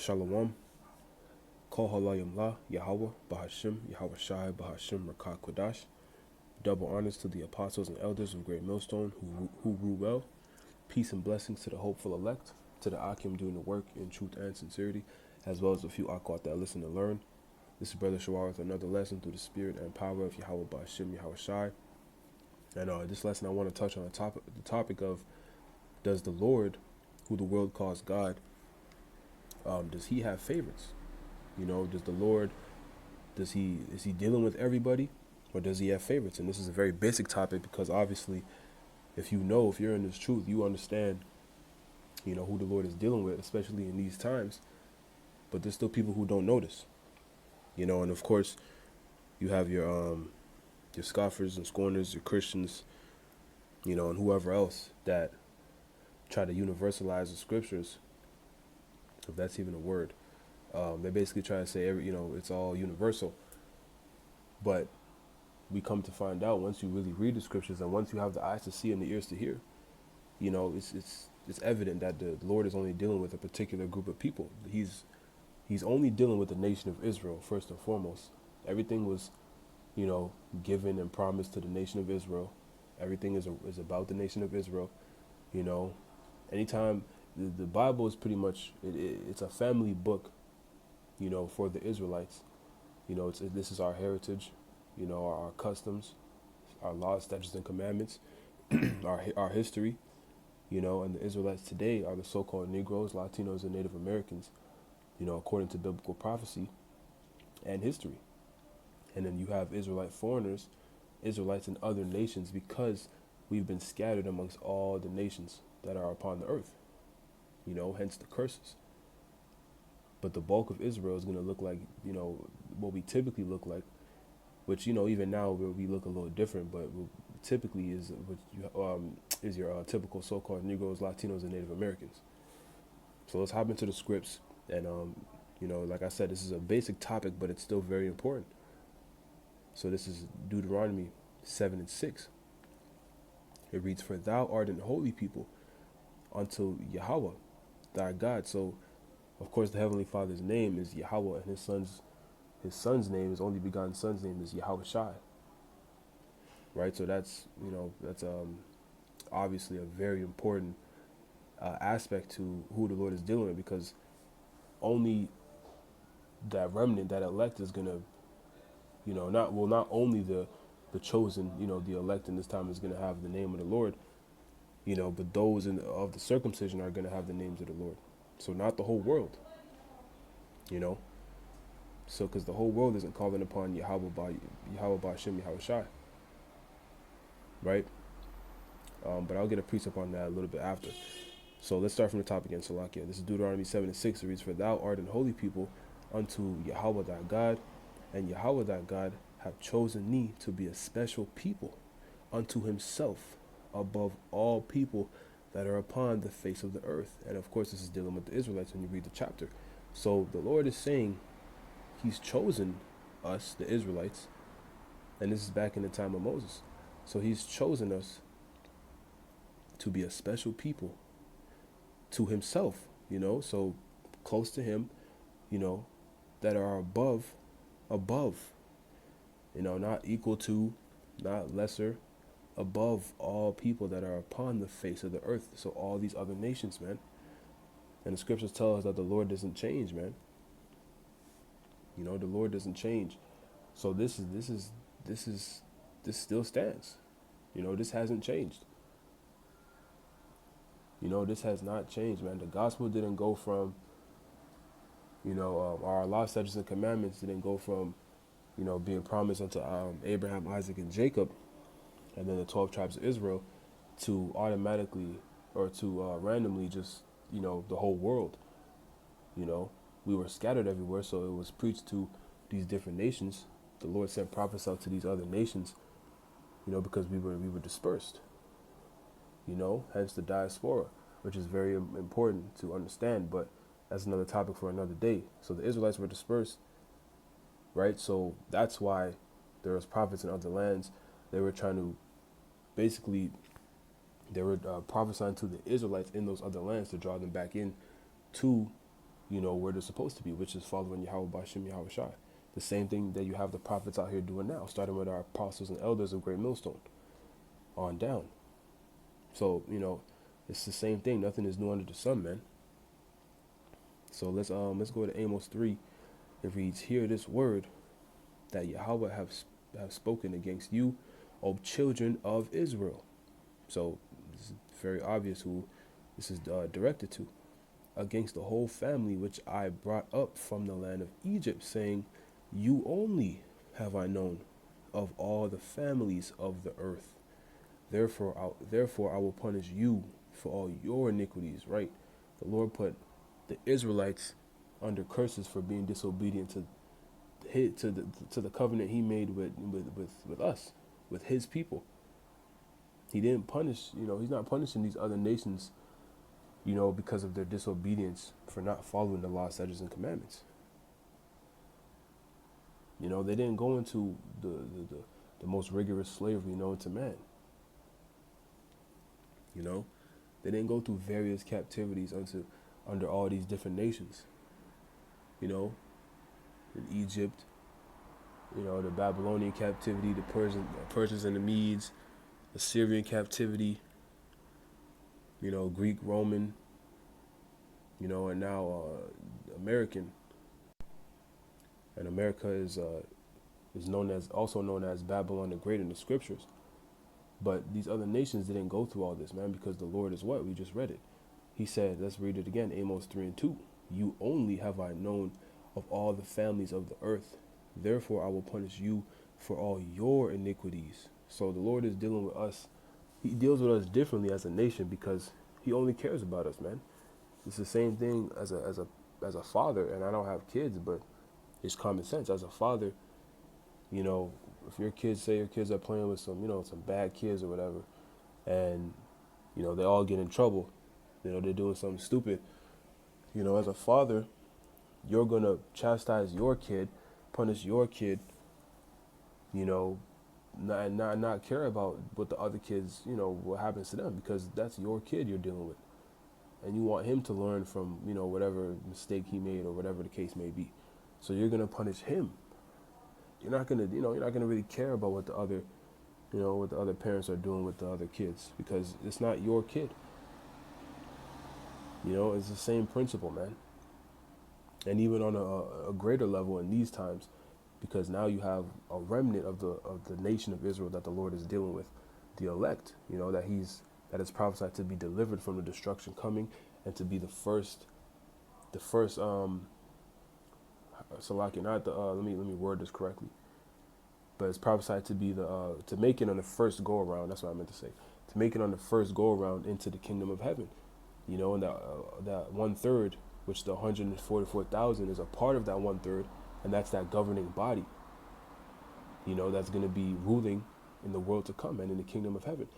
Shalom, Kol Halayim La, Yahweh, Bahashim, Yahweh Shai, Bahashim, Rakah Kodash. Double honors to the apostles and elders of Great Millstone who rule well. Peace and blessings to the hopeful elect, to the Akim doing the work in truth and sincerity, as well as a few Akwat that listen to learn. This is Brother Shawar with another lesson through the spirit and power of Yahweh Bahashim, Yahweh Shai. And this lesson I want to touch on the topic of, does the Lord, who the world calls God, does he have favorites? Does the Lord, is he dealing with everybody, or does he have favorites? And this is a very basic topic because obviously, if you're in this truth, you understand, who the Lord is dealing with, especially in these times. But there's still people who don't notice, and of course, you have your scoffers and scorners, your Christians, and whoever else that try to universalize the scriptures, if that's even a word. They basically try to say it's all universal. But we come to find out, once you really read the scriptures and once you have the eyes to see and the ears to hear, it's evident that the Lord is only dealing with a particular group of people. He's only dealing with the nation of Israel first and foremost. Everything was, given and promised to the nation of Israel. Everything is about the nation of Israel. Anytime the Bible is pretty much it's a family book, for the Israelites. This is our heritage, our customs, our laws, statutes, and commandments, our history, and the Israelites today are the so-called Negros, Latinos, and Native Americans, according to biblical prophecy and history. And then you have Israelite foreigners, Israelites in other nations, because we've been scattered amongst all the nations that are upon the earth, hence the curses. But the bulk of Israel is going to look like, what we typically look like, which, even now we look a little different, but typically is your typical so-called Negroes, Latinos, and Native Americans. So let's hop into the scripts. And, like I said, this is a basic topic, but it's still very important. So this is Deuteronomy 7:6. It reads, "For thou art an holy people unto Yahweh, thy God." So, of course, the Heavenly Father's name is Yahweh, and his son's name, his only begotten son's name, is Yahweh Shai. Right? So that's obviously a very important aspect to who the Lord is dealing with, because only that remnant, that elect, is gonna, not only the chosen, the elect in this time is gonna have the name of the Lord, but those of the circumcision are gonna have the names of the Lord. So not the whole world, So, because the whole world isn't calling upon Yahweh Ba'Shem, Yahweh Shai, right? But I'll get a precept on that a little bit after. So let's start from the top again, Salakia. This is Deuteronomy 7:6. It reads, "For thou art an holy people unto Yahweh thy God, and Yahweh thy God hath chosen thee to be a special people unto himself above all people that are upon the face of the earth." And of course, this is dealing with the Israelites when you read the chapter. So the Lord is saying he's chosen us, the Israelites, and this is back in the time of Moses. So he's chosen us to be a special people to himself, so close to him, that are above, not equal to, not lesser, above all people that are upon the face of the earth. So all these other nations, man. And the scriptures tell us that the Lord doesn't change, man. The Lord doesn't change. So this still stands. This hasn't changed. This has not changed, man. The gospel didn't go from, our law, statutes, and commandments didn't go from, being promised unto Abraham, Isaac, and Jacob, and then the 12 tribes of Israel, to automatically or to randomly just, the whole world. We were scattered everywhere, so it was preached to these different nations. The Lord sent prophets out to these other nations, because we were dispersed. Hence the diaspora, which is very important to understand, but that's another topic for another day. So the Israelites were dispersed, right? So that's why there was prophets in other lands. They were trying to, basically, they were prophesying to the Israelites in those other lands to draw them back in to where they're supposed to be, which is following Yahweh Bashim Yahweh Shai. The same thing that you have the prophets out here doing now, starting with our apostles and elders of Great Millstone on down. So, it's the same thing. Nothing is new under the sun, man. So let's go to Amos 3. It reads, "Hear this word that Yahweh have spoken against you, O children of Israel." So it's very obvious who this is directed to. "Against the whole family which I brought up from the land of Egypt, saying, you only have I known of all the families of the earth. Therefore I will punish you for all your iniquities." Right? The Lord put the Israelites under curses for being disobedient to the covenant he made with us, with his people. He didn't punish, he's not punishing these other nations, because of their disobedience for not following the law, statutes, and commandments. They didn't go into the most rigorous slavery known to man. They didn't go through various captivities under all these different nations. In Egypt, the Babylonian captivity, the Persians and the Medes, Assyrian captivity, Greek, Roman, and now American. And America is also known as Babylon the Great in the scriptures. But these other nations didn't go through all this, man, because the Lord is what? We just read it. He said, let's read it again, Amos 3:2. "You only have I known of all the families of the earth. Therefore I will punish you for all your iniquities." So the Lord is dealing with us. He deals with us differently as a nation because he only cares about us, man. It's the same thing as a father, and I don't have kids, but it's common sense. As a father, if your kids are playing with some bad kids or whatever, and they all get in trouble, they're doing something stupid, as a father, you're gonna chastise your kid, punish your kid, not care about what the other kids, what happens to them, because that's your kid you're dealing with, and you want him to learn from whatever mistake he made or whatever the case may be. So you're gonna punish him. You're not gonna really care about what the other parents are doing with the other kids, because it's not your kid. It's the same principle, man. And even on a greater level in these times, because now you have a remnant of the nation of Israel that the Lord is dealing with, the elect, that is prophesied to be delivered from the destruction coming, and to be the first Salaki, not the let me word this correctly, but it's prophesied to be to make it on the first go around. That's what I meant to say. To make it on the first go around into the kingdom of heaven, and that 1/3, which the 144,000 is a part of that 1/3, and that's that governing body. That's going to be ruling in the world to come and in the kingdom of heaven.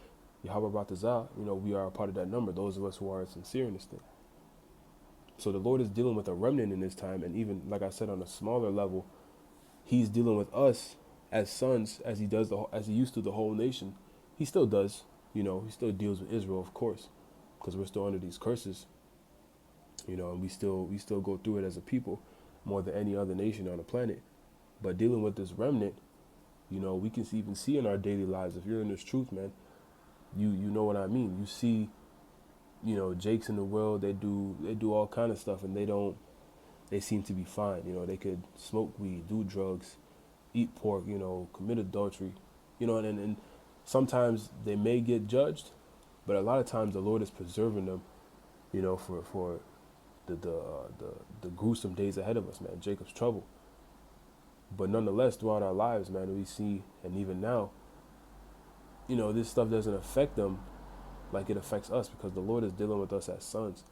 Yahweh Batazah, we are a part of that number. Those of us who are sincere in this thing. So the Lord is dealing with a remnant in this time, and even, like I said, on a smaller level, he's dealing with us as sons, as he used to the whole nation. He still does, he still deals with Israel, of course, because we're still under these curses, and we still go through it as a people more than any other nation on the planet. But dealing with this remnant, we can even see in our daily lives, if you're in this truth, man, you know what I mean. You see, Jakes in the world, they do all kind of stuff, and they seem to be fine. They could smoke weed, do drugs, eat pork, commit adultery, and sometimes they may get judged, but a lot of times the Lord is preserving them, for the gruesome days ahead of us, man, Jacob's trouble. But nonetheless, throughout our lives, man, we see, and even now, this stuff doesn't affect them like it affects us, because the Lord is dealing with us as sons.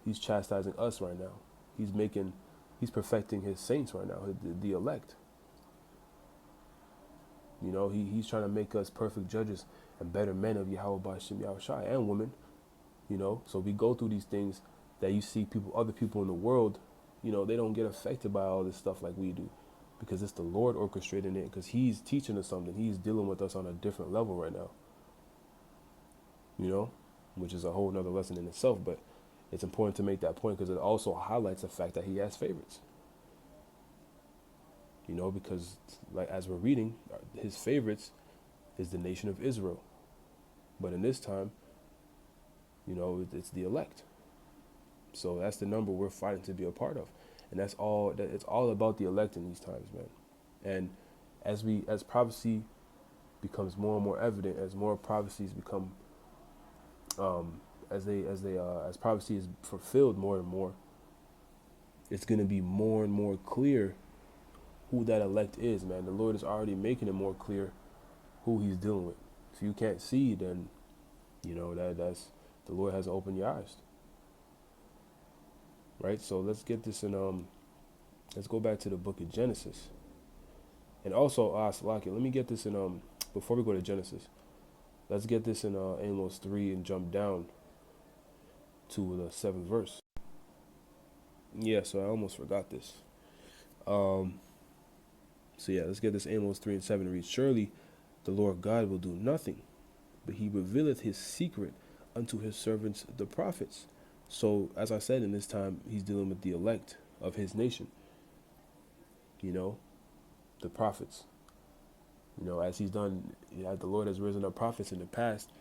He's chastising us right now. He's perfecting his saints right now, the elect. He's trying to make us perfect judges and better men of Yahweh Bashim Yahweh Shai, and women. So we go through these things that you see other people in the world, they don't get affected by all this stuff like we do, because it's the Lord orchestrating it, because he's teaching us something. He's dealing with us on a different level right now, which is a whole nother lesson in itself. But It's important to make that point because it also highlights the fact that he has favorites. You know, because like as we're reading, his favorites is the nation of Israel. But in this time, you know, it's the elect. So that's the number we're fighting to be a part of. And that's all that it's all about the elect in these times, man. And as prophecy becomes more and more evident, as more prophecies become as prophecy is fulfilled more and more, it's going to be more and more clear who that elect is, man. The Lord is already making it more clear who he's dealing with. If you can't see, then you know that's the Lord has to open your eyes. Right? So let's get this in let's go back to the book of Genesis. And also Salaki, let me get this in before we go to Genesis, let's get this in Amos 3 and jump down to the 7th verse. Yeah, so I almost forgot this. So yeah, let's get this. Amos 3 and 7 reads, surely the Lord God will do nothing, but he revealeth his secret unto his servants the prophets. So as I said, in this time he's dealing with the elect of his nation, you know, the prophets. You know, as he's done, as the Lord has risen up prophets in the past,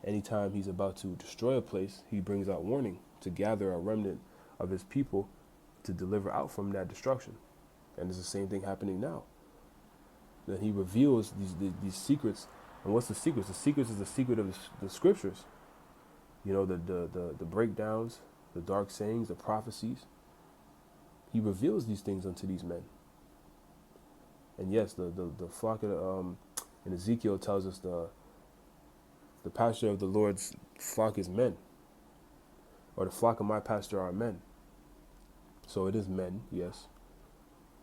anytime he's about to destroy a place, he brings out warning to gather a remnant of his people to deliver out from that destruction. And it's the same thing happening now. Then he reveals these secrets. And what's the secrets? The secrets is the secret of the scriptures. You know, the breakdowns, the dark sayings, the prophecies. He reveals these things unto these men. And yes, the flock of and Ezekiel tells us the pasture of the Lord's flock is men, or the flock of my pasture are men. So it is men, yes,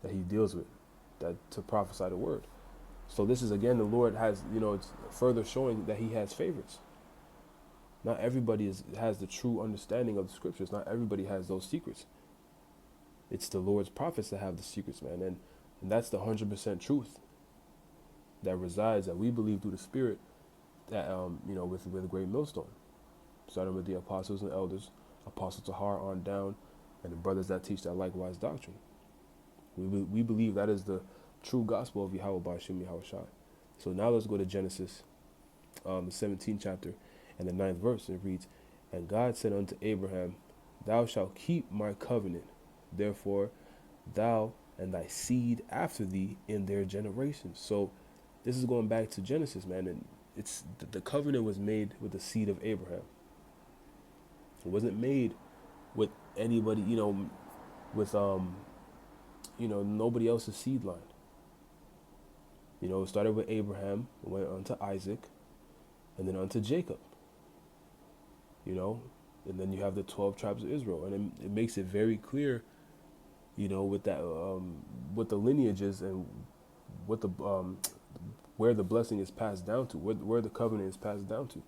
that he deals with, that to prophesy the word. So this is again, the Lord has, you know, it's further showing that he has favorites. Not everybody has the true understanding of the scriptures. Not everybody has those secrets. It's the Lord's prophets that have the secrets, man, and that's the 100% truth that resides, that we believe through the Spirit, that you know, with Great Millstone, starting with the apostles and elders, Apostle Tahar on down, and the brothers that teach that likewise doctrine. We believe that is the true gospel of Yahweh Ba'ashim Yahushua. So now let's go to Genesis, the 17th chapter, and the 9th verse. It reads, and God said unto Abraham, thou shalt keep my covenant, therefore thou and thy seed after thee in their generations. So this is going back to Genesis, man, and it's the covenant was made with the seed of Abraham. It wasn't made with anybody, you know, with you know, nobody else's seed line. You know, it started with Abraham, went on to Isaac, and then on to Jacob. You know, and then you have the 12 tribes of Israel, and it makes it very clear, you know, with that, with the lineages and what the where the blessing is passed down to, where the covenant is passed down to.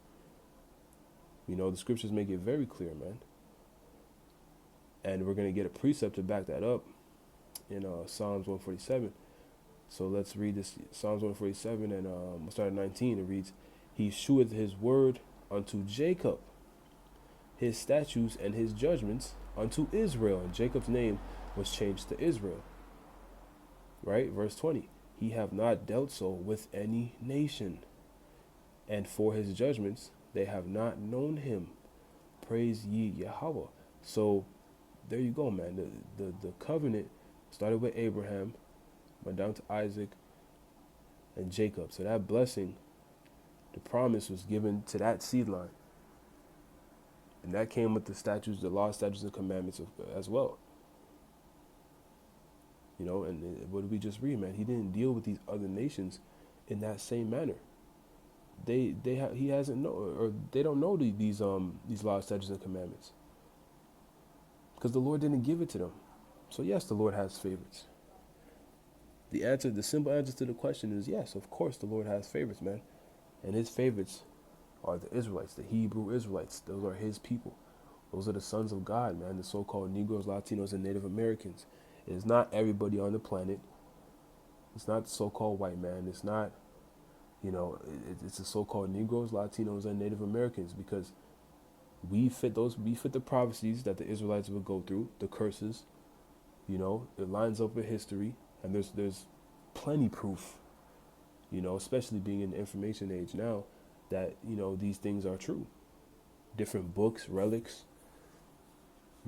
You know, the scriptures make it very clear, man. And we're going to get a precept to back that up in Psalms 147. So let's read this, Psalms 147, and we'll start at 19. It reads, he sheweth his word unto Jacob, his statutes and his judgments unto Israel. And Jacob's name was changed to Israel. Right? Verse 20. He have not dealt so with any nation, and for his judgments they have not known him. Praise ye Yahweh. So there you go, man. The covenant started with Abraham, went down to Isaac and Jacob. So that blessing, the promise was given to that seed line. And that came with the statutes, the law, statutes, and commandments as well. You know, and what did we just read, man? He didn't deal with these other nations in that same manner. He hasn't know, or they don't know these laws, statutes, and commandments, because the Lord didn't give it to them. So yes, the Lord has favorites. The simple answer to the question is yes, of course the Lord has favorites, man. And his favorites are the Israelites, the Hebrew Israelites. Those are his people. Those are the sons of God, man, the so-called Negros, Latinos, and Native Americans. It is not everybody on the planet. It's not the so-called white man. It's not, you know, it's the so-called Negros, Latinos, and Native Americans, because We fit the prophecies that the Israelites would go through, the curses. You know, it lines up with history, and there's plenty proof. You know, especially being in the information age now, that these things are true. Different books, relics.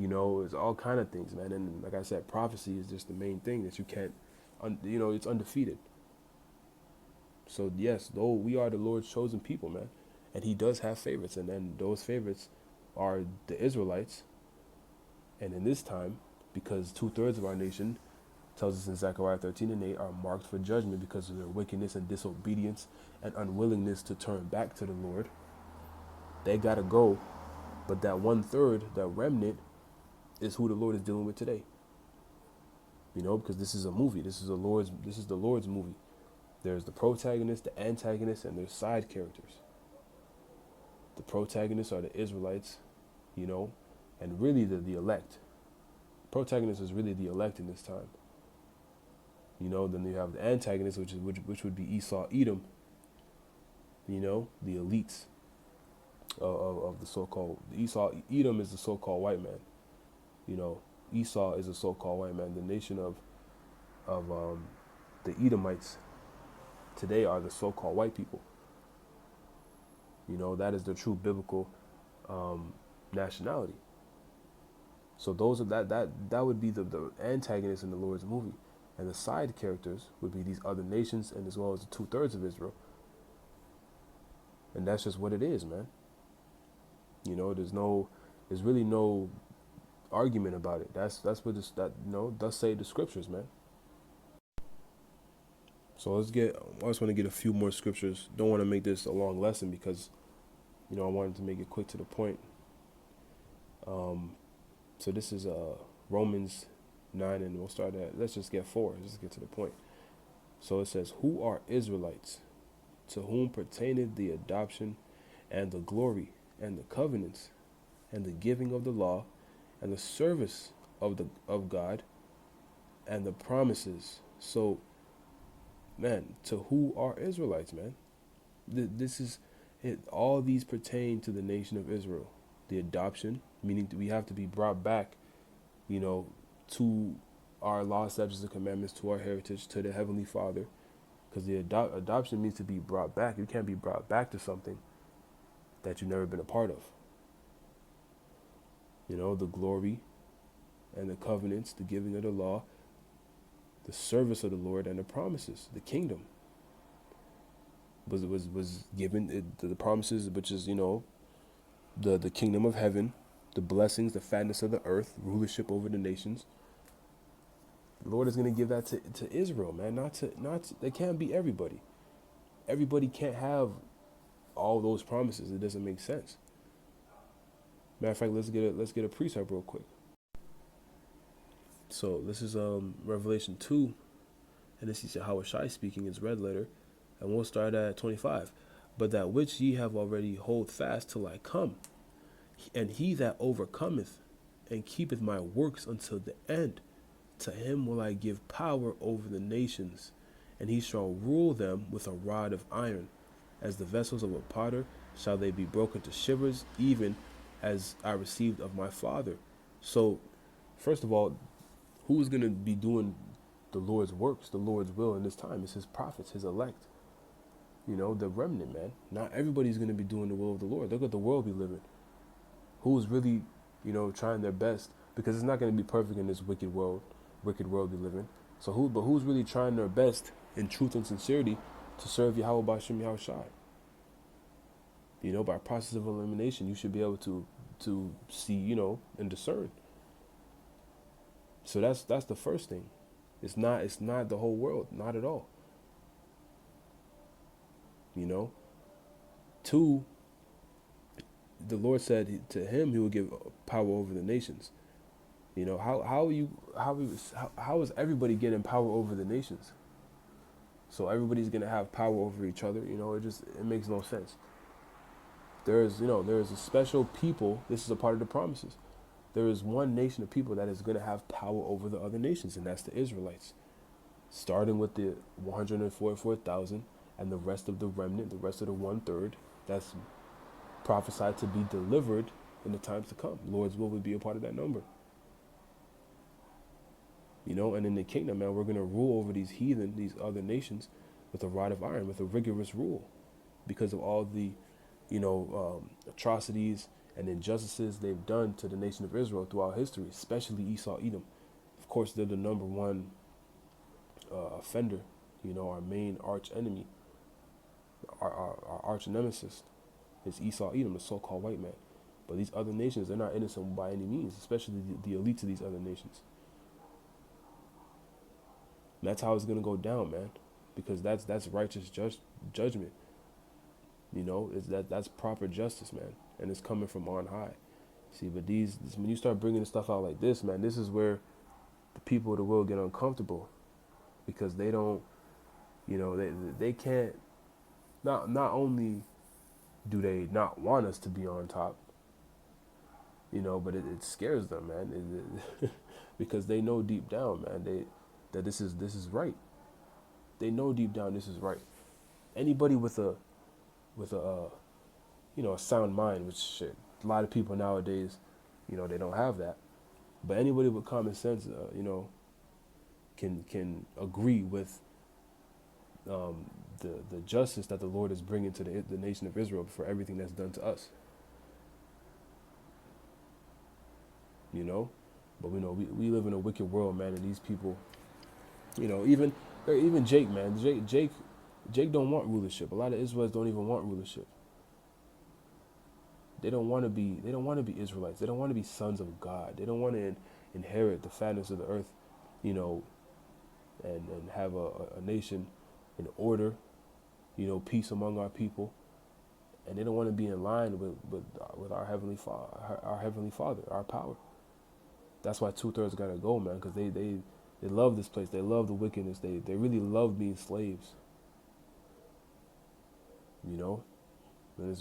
It's all kind of things, man. And like I said, prophecy is just the main thing that you can't, it's undefeated. So yes, though we are the Lord's chosen people, man, and He does have favorites, and then those favorites are the Israelites. And in this time, because 2/3 of our nation, tells us in Zechariah 13:8, are marked for judgment because of their wickedness and disobedience and unwillingness to turn back to the Lord, they gotta go. But that 1/3, that remnant, is who the Lord is dealing with today. Because this is a movie. This is the Lord's movie. There's the protagonist, the antagonist, and there's side characters. The protagonists are the Israelites, and really the elect. Protagonist is really the elect in this time. Then you have the antagonist, which would be Esau, Edom. The elites of the so-called Esau. Edom is the so-called white man. Esau is a so-called white man. The nation of the Edomites today are the so-called white people. That is the true biblical nationality. So those are that would be the antagonists in the Lord's movie, and the side characters would be these other nations, and as well as the 2/3 of Israel. And that's just what it is, man. There's really no argument about it. That's what thus say the scriptures, man. So I just want to get a few more scriptures. Don't want to make this a long lesson because, I wanted to make it quick to the point. So this is Romans 9, and we'll start at, let's just get 4. Let's get to the point. So it says, who are Israelites, to whom pertaineth the adoption and the glory and the covenants and the giving of the law and the service of God and the promises. So, man, to who are Israelites, man? This is it. All these pertain to the nation of Israel. The adoption, meaning that we have to be brought back, to our law, statutes, and commandments, to our heritage, to the Heavenly Father. Because the adoption means to be brought back. You can't be brought back to something that you've never been a part of. The glory and the covenants, the giving of the law, the service of the Lord, and the promises, the kingdom was given, the promises, which is, the kingdom of heaven, the blessings, the fatness of the earth, rulership over the nations. The Lord is going to give that to Israel, man. They can't be everybody. Everybody can't have all those promises. It doesn't make sense. Matter of fact, let's get a precept real quick. So this is Revelation 2, and this is Yahawashi speaking, is red letter, and we'll start at 25. But that which ye have already hold fast till I come, and he that overcometh and keepeth my works until the end, to him will I give power over the nations, and he shall rule them with a rod of iron. As the vessels of a potter shall they be broken to shivers, even as I received of my Father. So, first of all, who is going to be doing the Lord's works, the Lord's will in this time? It's his prophets, his elect. The remnant, man. Not everybody's going to be doing the will of the Lord. Look at the world we live in. Who's really, trying their best? Because it's not going to be perfect in this wicked world we live in. So who's really trying their best in truth and sincerity to serve Yahweh B'Shem Yahushai? By process of elimination, you should be able to see, and discern. So that's the first thing. It's not the whole world, not at all. 2, the Lord said to him he would give power over the nations. How is everybody getting power over the nations? So everybody's gonna have power over each other. It makes no sense. There is a special people. This is a part of the promises. There is one nation of people that is going to have power over the other nations, and that's the Israelites. Starting with the 144,000 and the rest of the remnant, the rest of the 1/3 that's prophesied to be delivered in the times to come. Lord's will would be a part of that number. You know, and in the kingdom, man, we're going to rule over these heathen, these other nations, with a rod of iron, with a rigorous rule, because of all the, atrocities and injustices they've done to the nation of Israel throughout history, especially Esau, Edom. Of course, they're the number one offender, our main arch enemy, our arch nemesis is Esau, Edom, the so-called white man. But these other nations, they're not innocent by any means, especially the elites of these other nations. And that's how it's going to go down, man, because that's righteous judgment. That's proper justice, man, and it's coming from on high. See, but when you start bringing stuff out like this, man, this is where the people of the world get uncomfortable, because they don't, they can't. Not only do they not want us to be on top, but it scares them, man, because they know deep down, man, that this is right. They know deep down this is right. Anybody with a a sound mind, which shit, a lot of people nowadays, they don't have that. But anybody with common sense, can agree with the justice that the Lord is bringing to the nation of Israel for everything that's done to us. But we live in a wicked world, man, and these people, even Jake, man, Jake don't want rulership. A lot of Israelites don't even want rulership. They don't want to be Israelites. They don't want to be sons of God. They don't want to inherit the fatness of the earth, and have a nation in order, peace among our people. And they don't want to be in line with our heavenly Father, our power. That's why 2/3 gotta go, man, because they love this place. They love the wickedness. They really love being slaves. And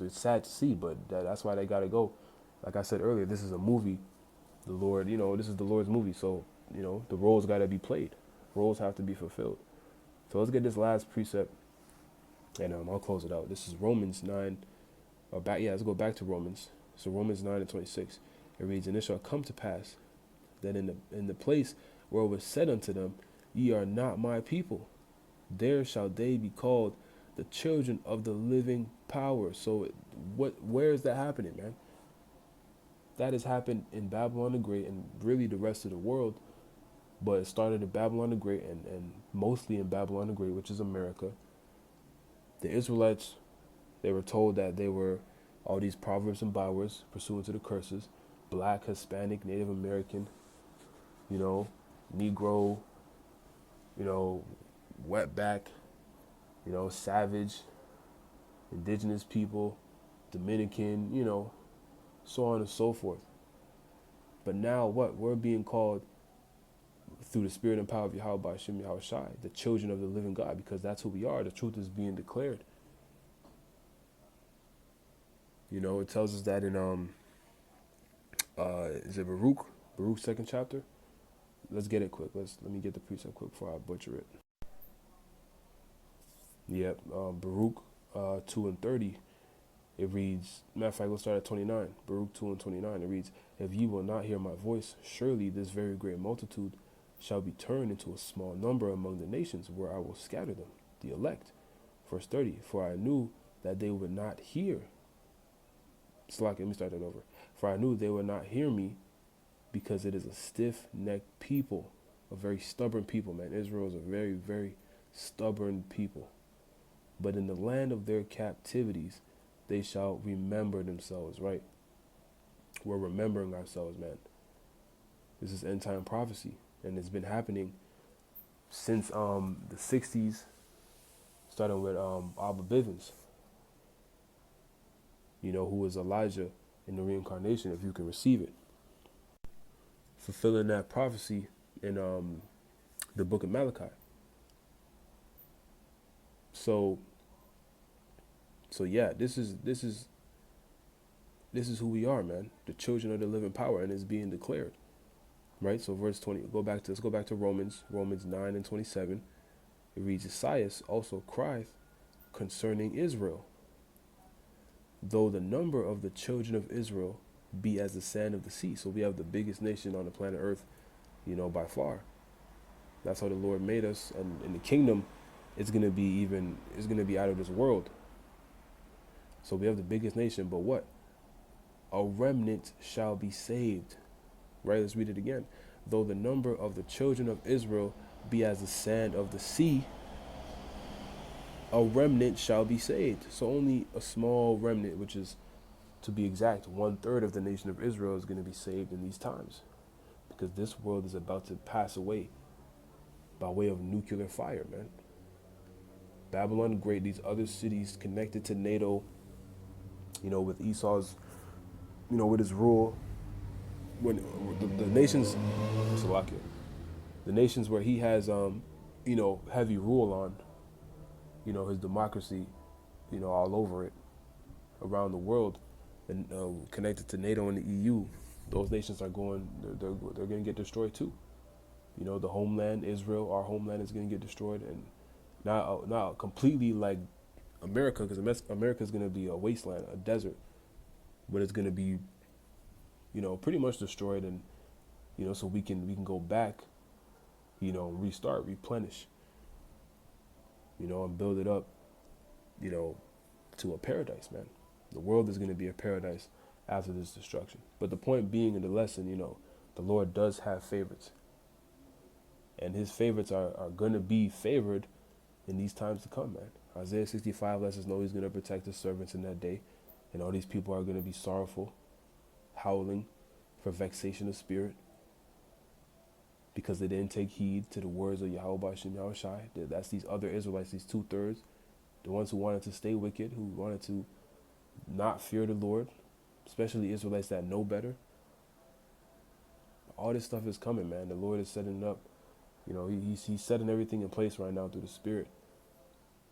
it's sad to see, but that's why they gotta go. Like I said earlier, this is a movie. The Lord, this is the Lord's movie. So, the roles gotta be played. Roles have to be fulfilled. So let's get this last precept, and I'll close it out. This is Romans 9. Let's go back to Romans. So Romans 9:26. It reads, "And it shall come to pass that in the place where it was said unto them, Ye are not my people, there shall they be called the children of the living power." So where is that happening, man? That has happened in Babylon the Great and really the rest of the world. But it started in Babylon the Great and mostly in Babylon the Great, which is America. The Israelites, they were told that they were all these proverbs and bywords pursuant to the curses: Black, Hispanic, Native American, Negro, wetback, savage, indigenous people, Dominican, so on and so forth. But now what? We're being called through the spirit and power of Yahweh by Hashem Yahushai, the children of the living God, because that's who we are. The truth is being declared. It tells us that in is it Baruch 2nd chapter? Let's get it quick. Let me get the precept quick before I butcher it. Yep, Baruch 2:30. It reads, matter of fact, let's start at 29. Baruch 2:29. It reads, "If ye will not hear my voice, surely this very great multitude shall be turned into a small number among the nations, where I will scatter them, the elect." Verse 30, "For I knew that they would not hear." Let me start that over. "For I knew they would not hear me, because it is a stiff-necked people," a very stubborn people, man. Israel is a very, very stubborn people. "But in the land of their captivities, they shall remember themselves," right? We're remembering ourselves, man. This is end time prophecy, and it's been happening since the 60s, starting with Abba Bivens, who was Elijah in the reincarnation, if you can receive it, fulfilling that prophecy in the book of Malachi. So yeah, this is who we are, man. The children of the living power, and it's being declared. Right? So verse 20, let's go back to Romans 9:27. It reads, "Esaias also crieth concerning Israel, though the number of the children of Israel be as the sand of the sea. So we have the biggest nation on the planet Earth, by far. That's how the Lord made us. And in the kingdom, it's gonna be out of this world. So we have the biggest nation, but what? A remnant shall be saved. Right? Let's read it again. Though the number of the children of Israel be as the sand of the sea, a remnant shall be saved. So only a small remnant, which is, to be exact, 1/3 of the nation of Israel is going to be saved in these times. Because this world is about to pass away by way of nuclear fire, man. Babylon Great, these other cities connected to NATO, with Esau's, with his rule, when the nations, Slovakia, the nations where he has, heavy rule on, his democracy, all over it, around the world, and connected to NATO and the EU, those nations are they're going to get destroyed too. The homeland, Israel, our homeland is going to get destroyed, and not completely like America, because America is going to be a wasteland, a desert, but it's going to be, pretty much destroyed, and so we can go back, restart, replenish, and build it up, to a paradise, man. The world is going to be a paradise after this destruction. But the point being in the lesson, the Lord does have favorites. And his favorites are going to be favored in these times to come, man. Isaiah 65 lets us know he's going to protect his servants in that day. And all these people are going to be sorrowful, howling for vexation of spirit, because they didn't take heed to the words of Yahweh Ba'ashem Yahushai. That's these other Israelites, these 2/3, the ones who wanted to stay wicked, who wanted to not fear the Lord, especially Israelites that know better. All this stuff is coming, man. The Lord is setting it up. He's setting everything in place right now through the Spirit.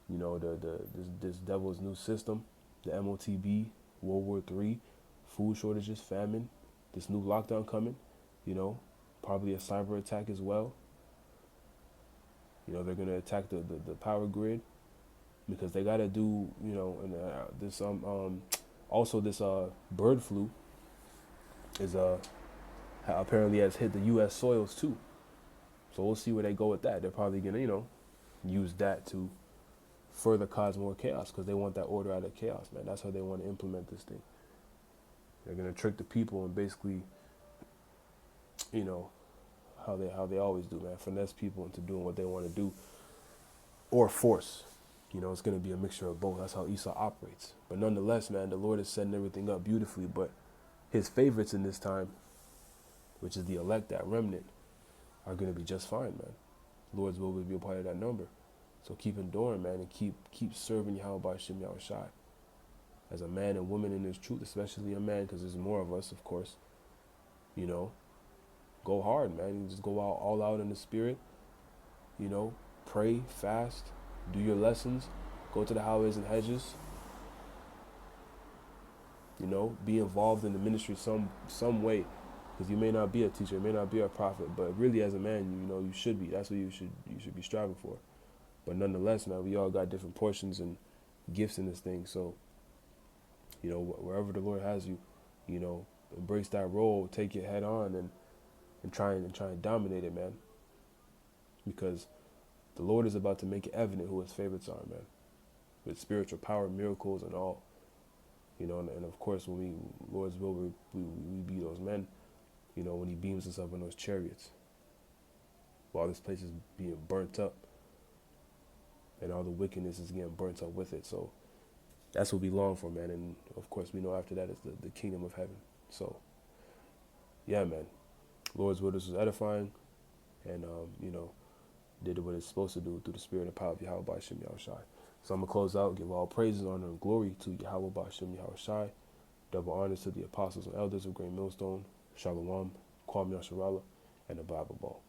This devil's new system, the MOTB, World War III, food shortages, famine, this new lockdown coming, probably a cyber attack as well. They're going to attack the power grid, because they got to do, and this also this bird flu is apparently has hit the U.S. soils too. So we'll see where they go with that. They're probably going to, use that to further cause more chaos, because they want that order out of chaos, man. That's how they want to implement this thing. They're going to trick the people and basically, how they always do, man. Finesse people into doing what they want to do, or force. It's going to be a mixture of both. That's how Esau operates. But nonetheless, man, the Lord is setting everything up beautifully. But his favorites in this time, which is the elect, that remnant, are going to be just fine, man. Lord's will be a part of that number. So keep enduring, man, and keep serving Yahweh Ba'ashem Yahushai as a man and woman in his truth, especially a man, because there's more of us, of course. Go hard, man. You just go out all out in the spirit. Pray, fast, do your lessons, go to the highways and hedges. Be involved in the ministry some way, because you may not be a teacher, you may not be a prophet, but really as a man, you should be. That's what you should be striving for. But nonetheless, man, we all got different portions and gifts in this thing. So, wherever the Lord has you, embrace that role, take it head on, and try and dominate it, man. Because the Lord is about to make it evident who his favorites are, man, with spiritual power, miracles, and all. And of course, when we, Lord's will, we be those men, when he beams us up in those chariots, while this place is being burnt up, and all the wickedness is getting burnt up with it. So that's what we long for, man. And of course, we know after that is the kingdom of heaven. So, yeah, man. Lord's will, this was edifying, and, did what it's supposed to do through the spirit and power of Yahweh Ba'ashem Yahushai. So I'm going to close out, give all praises, honor, and glory to Yahweh Ba'ashem Yahushai. Double honors to the apostles and elders of Great Millstone, Shalom, Kwam Yasharala, and the Bible Ball.